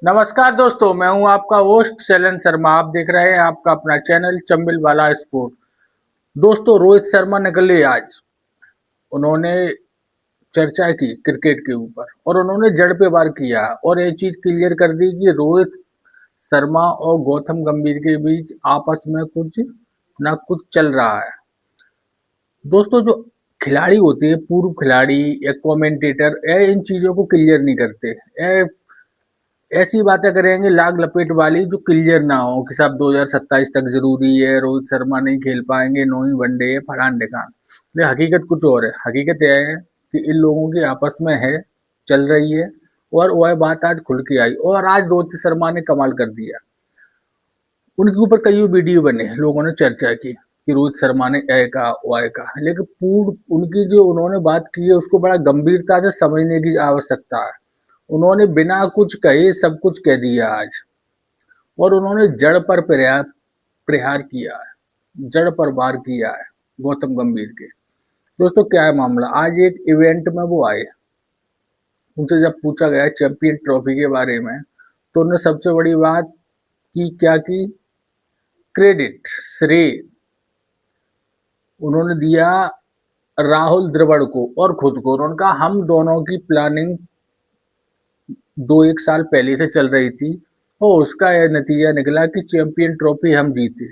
नमस्कार दोस्तों, मैं हूं आपका होस्ट शैलेंद्र शर्मा। आप देख रहे हैं आपका अपना चैनल चंबिल वाला स्पोर्ट। दोस्तों, रोहित शर्मा निकले आज। उन्होंने चर्चा की क्रिकेट के ऊपर और उन्होंने जड़ पे वार किया और ये चीज क्लियर कर दी कि रोहित शर्मा और गौतम गंभीर के बीच आपस में कुछ ना कुछ चल रहा है। दोस्तों, जो खिलाड़ी होते हैं, पूर्व खिलाड़ी या कमेंटेटर, ये इन चीजों को क्लियर नहीं करते। ये ऐसी बातें करेंगे लाग लपेट वाली जो क्लियर ना हो कि साहब 2027 तक जरूरी है, रोहित शर्मा नहीं खेल पाएंगे, नो ही वनडे है, फलान ढिकान। लेकिन हकीकत कुछ और है। हकीकत यह है कि इन लोगों की आपस में है, चल रही है, और वह बात आज खुल के आई और आज रोहित शर्मा ने कमाल कर दिया। उनके ऊपर कई वीडियो बने, लोगों ने चर्चा की कि रोहित शर्मा ने ए कहा वाय कहा, लेकिन पूर्ण उनकी जो उन्होंने बात की है उसको बड़ा गंभीरता से समझने की आवश्यकता है। उन्होंने बिना कुछ कहे सब कुछ कह दिया आज, और उन्होंने जड़ पर प्रहार प्रहार किया है, जड़ पर वार किया है गौतम गंभीर के। दोस्तों, क्या है मामला? आज एक इवेंट में वो आए, उनसे जब पूछा गया चैंपियन ट्रॉफी के बारे में, तो उन्होंने सबसे बड़ी बात की, क्या की? क्रेडिट, श्रेय उन्होंने दिया राहुल द्रविड़ को और खुद को। उन्होंने कहा हम दोनों की प्लानिंग 2-1 साल पहले से चल रही थी और उसका यह नतीजा निकला कि चैंपियन ट्रॉफी हम जीते।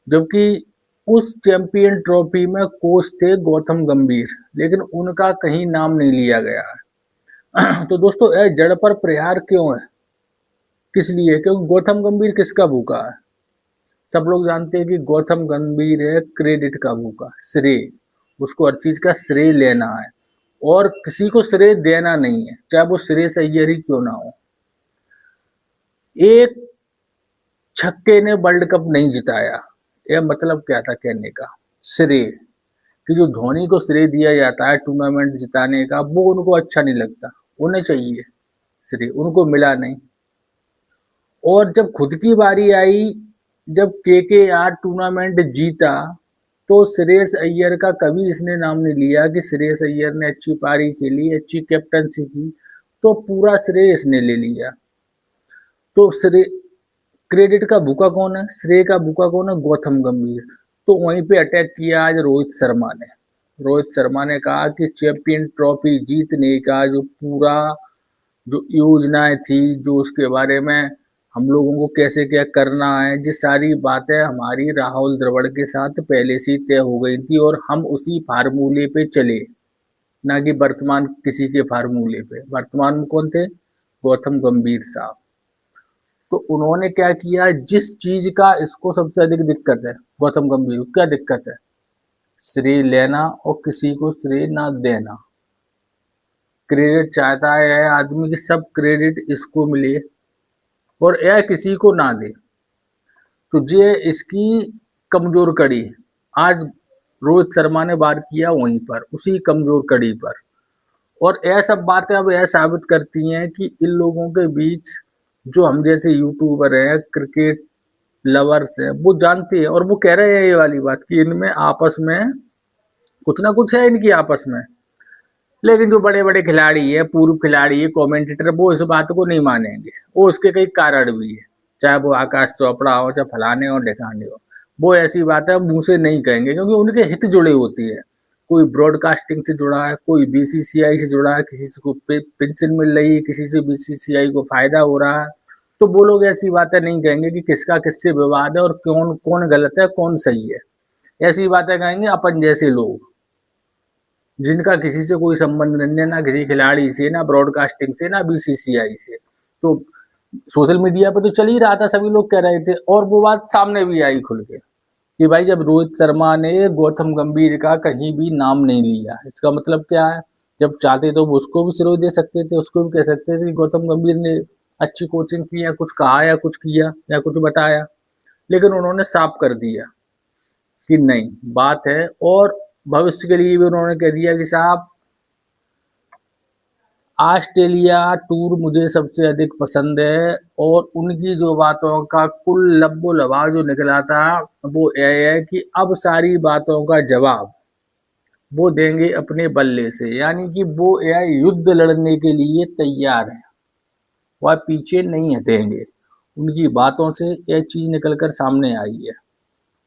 जबकि उस चैंपियन ट्रॉफी में कोच थे गौतम गंभीर, लेकिन उनका कहीं नाम नहीं लिया गया है। तो दोस्तों, यह जड़ पर प्रहार क्यों है? किस लिए? क्योंकि गौतम गंभीर किसका भूखा है? सब लोग जानते हैं कि गौतम गंभीर है क्रेडिट का भूखा, श्रेय। उसको हर चीज का श्रेय लेना है और किसी को श्रेय देना नहीं है, चाहे वो श्रेयस अय्यर ही क्यों ना हो। एक छक्के ने वर्ल्ड कप नहीं जिताया, यह मतलब क्या था कहने का? श्रेय, कि जो धोनी को श्रेय दिया जाता है टूर्नामेंट जिताने का, वो उनको अच्छा नहीं लगता। उन्हें चाहिए श्रेय, उनको मिला नहीं। और जब खुद की बारी आई, जब केकेआर टूर्नामेंट जीता, तो श्रेयस अय्यर का कभी इसने नाम नहीं लिया कि श्रेयस अय्यर ने अच्छी पारी खेली, अच्छी कैप्टनसी की, तो पूरा श्रेय इसने ले लिया। तो श्रेय, क्रेडिट का भूखा कौन है? श्रेय का भूखा कौन है? गौतम गंभीर। तो वहीं पे अटैक किया आज रोहित शर्मा ने। रोहित शर्मा ने कहा कि चैंपियन ट्रॉफी जीतने का जो पूरा जो योजनाएं थी, जो उसके बारे में हम लोगों को कैसे क्या करना है, ये सारी बातें हमारी राहुल द्रविड़ के साथ पहले से ही तय हो गई थी और हम उसी फार्मूले पे चले, ना कि वर्तमान किसी के फार्मूले पे। वर्तमान में कौन थे? गौतम गंभीर साहब। तो उन्होंने क्या किया, जिस चीज का इसको सबसे अधिक दिक्कत है गौतम गंभीर को, क्या दिक्कत है? श्रेय लेना और किसी को श्रेय ना देना। क्रेडिट चाहता है आदमी कि सब क्रेडिट इसको मिले और यह किसी को ना दे। तो ये इसकी कमजोर कड़ी। आज रोहित शर्मा ने वार किया वहीं पर, उसी कमजोर कड़ी पर। और यह सब बातें अब यह साबित करती हैं कि इन लोगों के बीच, जो हम जैसे यूट्यूबर हैं, क्रिकेट लवर्स हैं, वो जानते हैं और वो कह रहे हैं ये वाली बात कि इनमें आपस में कुछ ना कुछ है, इनकी आपस में। लेकिन जो बड़े बड़े खिलाड़ी है, पूर्व खिलाड़ी है, कमेंटेटर, वो इस बात को नहीं मानेंगे। वो उसके कई कारण भी है, चाहे वो आकाश चोपड़ा हो, चाहे फलाने हो ढिकाने हो। वो ऐसी बातें मुंह से नहीं कहेंगे क्योंकि उनके हित जुड़े होती है। कोई ब्रॉडकास्टिंग से जुड़ा है, कोई बीसीसीआई से जुड़ा है, किसी को पेंशन मिल रही है, किसी से बीसीसीआई को फायदा हो रहा है। तो वो लोग ऐसी बातें नहीं कहेंगे कि किसका किससे विवाद है और कौन कौन गलत है कौन सही है। ऐसी बातें कहेंगे अपन जैसे लोग, जिनका किसी से कोई संबंध नहीं है, ना किसी खिलाड़ी से, ना ब्रॉडकास्टिंग से, ना बीसीसीआई से। तो सोशल मीडिया पे तो चल ही रहा था, सभी लोग कह रहे थे, और वो बात सामने भी आई खुल के कि भाई जब रोहित शर्मा ने गौतम गंभीर का कहीं भी नाम नहीं लिया, इसका मतलब क्या है? जब चाहते तो वो उसको भी सिरोज दे सकते थे, उसको भी कह सकते थे कि गौतम गंभीर ने अच्छी कोचिंग की, या कुछ कहा, या कुछ किया, या कुछ बताया। लेकिन उन्होंने साफ कर दिया कि नहीं, बात है। और भविष्य के लिए भी उन्होंने कह दिया कि साहब, ऑस्ट्रेलिया टूर मुझे सबसे अधिक पसंद है, और उनकी जो बातों का कुल लब्बो लबाब जो निकला था, वो यह है कि अब सारी बातों का जवाब वो देंगे अपने बल्ले से, यानी कि वो यह युद्ध लड़ने के लिए तैयार है। वह पीछे नहीं हटेंगे। उनकी बातों से यह चीज निकल कर सामने आई है।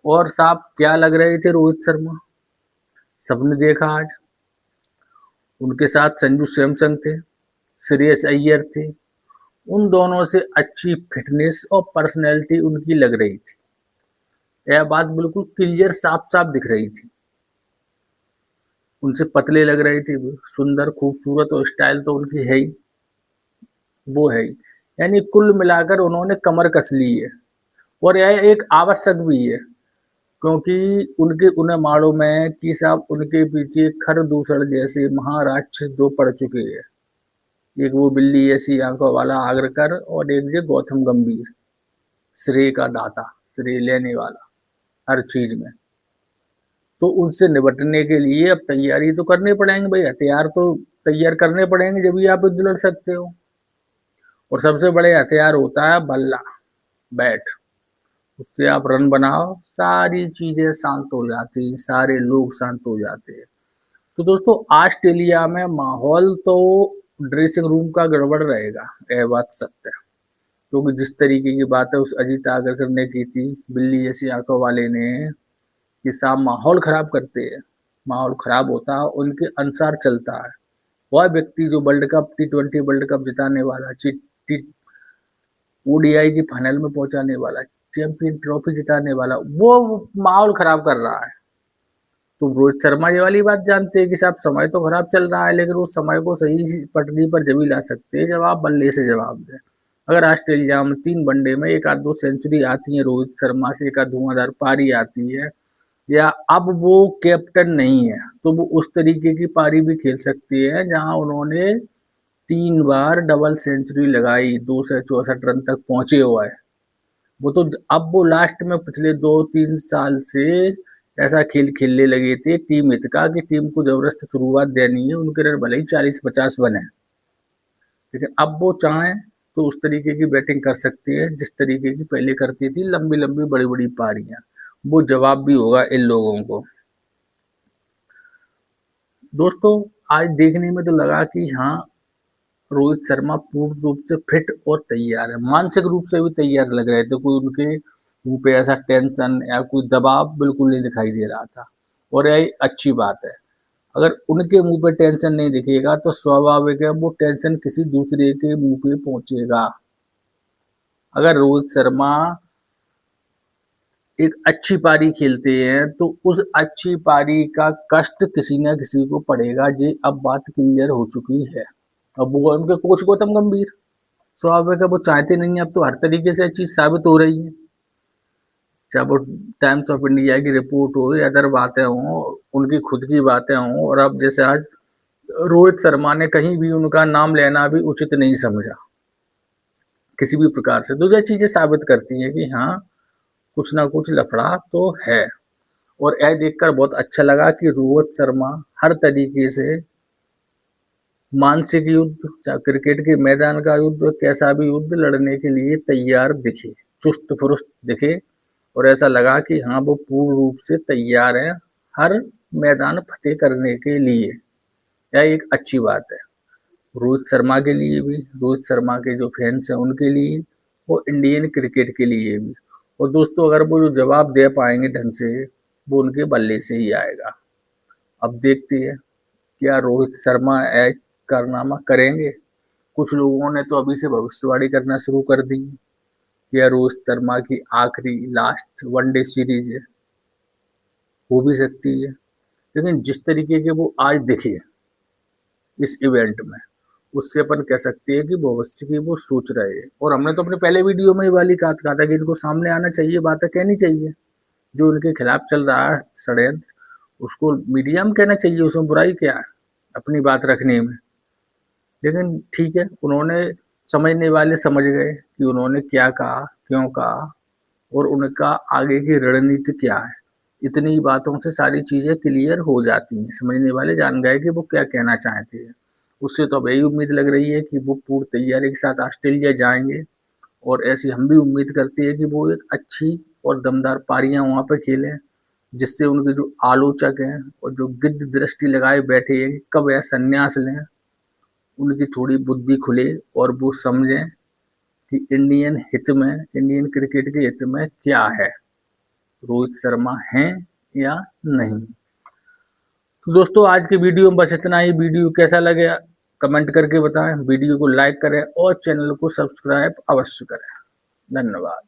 और साहब क्या लग रहे थे रोहित शर्मा, सबने देखा आज। उनके साथ संजू सैमसन थे, श्रेयस अय्यर थे। उन दोनों से अच्छी फिटनेस और पर्सनैलिटी उनकी लग रही थी। यह बात बिल्कुल क्लियर साफ साफ दिख रही थी। उनसे पतले लग रहे थे वो, सुंदर खूबसूरत, और स्टाइल तो उनकी है ही, वो है ही। यानी कुल मिलाकर उन्होंने कमर कस ली है। और यह एक आवश्यक भी है, क्योंकि उनके उन्हें मालूम है कि साहब उनके पीछे खरदूषण जैसे महाराक्षस दो पड़ चुके हैं। एक वो बिल्ली ऐसी आंखों वाला आगरकर, और एक जो गौतम गंभीर, श्रेय का दाता, श्रेय लेने वाला हर चीज में। तो उनसे निपटने के लिए अब तैयारी तो करनी पड़ेंगे भाई, हथियार तो तैयार करने पड़ेंगे, जब भी आप युद्ध लड़ सकते हो। और सबसे बड़े हथियार होता है बल्ला, बैट। उससे आप रन बनाओ, सारी चीजें शांत हो जाती हैं, सारे लोग शांत हो जाते हैं। तो दोस्तों ऑस्ट्रेलिया में माहौल तो ड्रेसिंग रूम का गड़बड़ रहेगा, यह बात सत्य है। क्योंकि जिस तरीके की बात है उस अजीत आगरकर ने की थी, बिल्ली जैसी आंखों वाले ने, कि साहब माहौल खराब करते हैं। माहौल खराब होता है उनके अनुसार चलता है। वह व्यक्ति जो world cup T20 world cup जिताने वाला, ओडीआई की फाइनल में पहुंचाने वाला, चैंपियन ट्रॉफी जिताने वाला, वो माहौल खराब कर रहा है। तो रोहित शर्मा ये वाली बात जानते हैं कि साहब समय तो खराब चल रहा है, लेकिन उस समय को सही पटरी पर जब ही ला सकते हैं जब आप बल्ले से जवाब दें। अगर ऑस्ट्रेलिया में 3 वनडे में एक आध दो सेंचुरी आती है रोहित शर्मा से, एक आध धुआंधार पारी आती है, या अब वो कैप्टन नहीं है तो वो उस तरीके की पारी भी खेल सकती है जहां उन्होंने 3 बार डबल सेंचुरी लगाई, 264 रन तक पहुंचे हुआ है। वो तो अब वो लास्ट में पिछले 2-3 साल से ऐसा खेल खेलने लगे थे टीम हित का, कि टीम को जबरदस्त शुरुआत देनी है, उनके रन भले ही 40-50 बने, लेकिन अब वो चाहें तो उस तरीके की बैटिंग कर सकती है जिस तरीके की पहले करती थी, लंबी लंबी बड़ी बड़ी पारियां। वो जवाब भी होगा इन लोगों को। दोस्तों आज देखने में तो लगा कि हाँ, रोहित शर्मा पूर्ण रूप से फिट और तैयार है, मानसिक रूप से भी तैयार लग रहे थे। कोई उनके मुंह पे ऐसा टेंशन या कोई दबाव बिल्कुल नहीं दिखाई दे रहा था। और यही अच्छी बात है। अगर उनके मुंह पे टेंशन नहीं दिखेगा तो स्वाभाविक है वो टेंशन किसी दूसरे के मुंह पे पहुंचेगा। अगर रोहित शर्मा एक अच्छी पारी खेलते हैं तो उस अच्छी पारी का कष्ट किसी ना किसी को पड़ेगा, ये अब बात क्लियर हो चुकी है। अब वो उनके कोच गौतम गंभीर, स्वाभाविक है वो चाहते नहीं है। अब तो हर तरीके से चीज साबित हो रही है, चाहे वो टाइम्स ऑफ इंडिया की रिपोर्ट हो या अदर बातें हों, उनकी खुद की बातें हों। और अब जैसे आज रोहित शर्मा ने कहीं भी उनका नाम लेना भी उचित नहीं समझा किसी भी प्रकार से, तो ये चीजें साबित करती हैं कि हाँ, कुछ ना कुछ लफड़ा तो है। और यह देखकर बहुत अच्छा लगा कि रोहित शर्मा हर तरीके से मानसिक युद्ध, चाहे क्रिकेट के मैदान का युद्ध, कैसा भी युद्ध लड़ने के लिए तैयार दिखे, चुस्त फुरुस्त दिखे। और ऐसा लगा कि हाँ, वो पूर्ण रूप से तैयार है हर मैदान फतेह करने के लिए। यह एक अच्छी बात है रोहित शर्मा के लिए भी, रोहित शर्मा के जो फैंस हैं उनके लिए, और इंडियन क्रिकेट के लिए भी। और दोस्तों अगर वो जो जवाब दे पाएंगे ढंग से, वो उनके बल्ले से ही आएगा। अब देखते हैं क्या रोहित शर्मा ऐसा कारनामा करेंगे। कुछ लोगों ने तो अभी से भविष्यवाणी करना शुरू कर दी कि यह रोहित शर्मा की आखिरी लास्ट वनडे सीरीज है, हो भी सकती है। लेकिन जिस तरीके के वो आज दिखे इस इवेंट में, उससे अपन कह सकते हैं कि भविष्य की वो सोच रहे हैं। और हमने तो अपने पहले वीडियो में ये वाली कहा था कि इनको सामने आना चाहिए, बातें कहनी चाहिए। जो उनके खिलाफ चल रहा है षड्यंत्र, उसको मीडिया में कहना चाहिए, उसमें बुराई क्या है अपनी बात रखने में। लेकिन ठीक है, उन्होंने, समझने वाले समझ गए कि उन्होंने क्या कहा, क्यों कहा, और उनका आगे की रणनीति क्या है। इतनी बातों से सारी चीजें क्लियर हो जाती हैं, समझने वाले जान गए कि वो क्या कहना चाहते हैं। उससे तो अब यही उम्मीद लग रही है कि वो पूरी तैयारी के साथ ऑस्ट्रेलिया जाएंगे। और ऐसी हम भी उम्मीद करते हैं कि वो एक अच्छी और दमदार पारियां वहां पर खेलें, जिससे उनके जो आलोचक हैं और जो गिद्ध दृष्टि लगाए बैठे हैं कब यह संन्यास लें, उनकी थोड़ी बुद्धि खुले और वो समझें कि इंडियन हित में, इंडियन क्रिकेट के हित में क्या है, रोहित शर्मा हैं या नहीं। तो दोस्तों आज के वीडियो में बस इतना ही। वीडियो कैसा लगे कमेंट करके बताएं, वीडियो को लाइक करें और चैनल को सब्सक्राइब अवश्य करें। धन्यवाद।